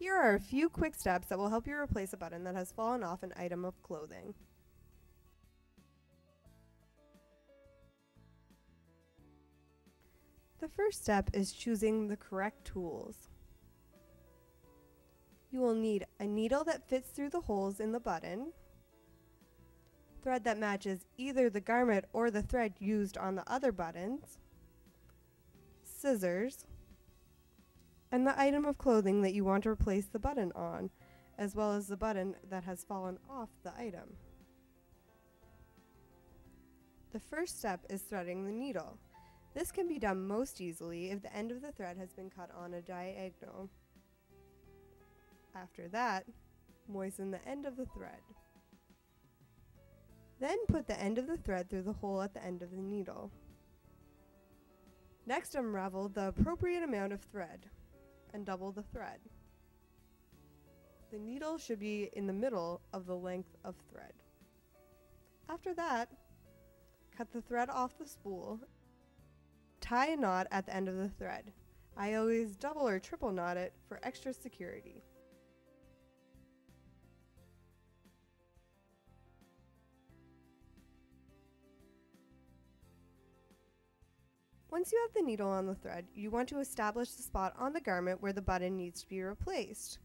Here are a few quick steps that will help you replace a button that has fallen off an item of clothing. The first step is choosing the correct tools. You will need a needle that fits through the holes in the button, thread that matches either the garment or the thread used on the other buttons, scissors, and the item of clothing that you want to replace the button on, as well as the button that has fallen off the item. The first step is threading the needle. This can be done most easily if the end of the thread has been cut on a diagonal. After that, moisten the end of the thread. Then put the end of the thread through the hole at the end of the needle. Next, unravel the appropriate amount of thread and double the thread. The needle should be in the middle of the length of thread. After that, cut the thread off the spool. Tie a knot at the end of the thread. I always double or triple knot it for extra security. Once you have the needle on the thread, you want to establish the spot on the garment where the button needs to be replaced.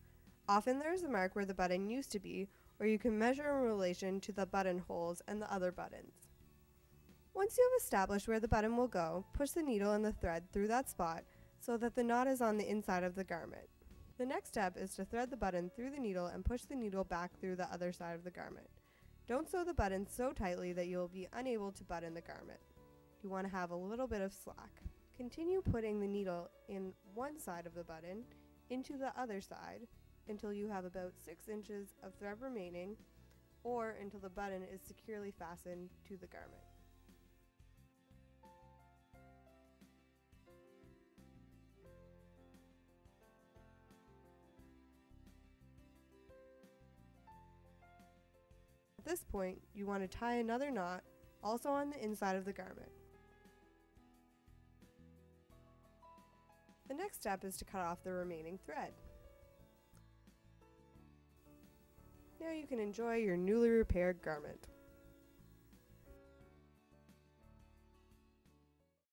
Often there is a mark where the button used to be, or you can measure in relation to the button holes and the other buttons. Once you have established where the button will go, push the needle and the thread through that spot so that the knot is on the inside of the garment. The next step is to thread the button through the needle and push the needle back through the other side of the garment. Don't sew the button so tightly that you will be unable to button the garment. You want to have a little bit of slack. Continue putting the needle in one side of the button into the other side until you have about 6 inches of thread remaining, or until the button is securely fastened to the garment. At this point, you want to tie another knot, also on the inside of the garment. The next step is to cut off the remaining thread. Now you can enjoy your newly repaired garment.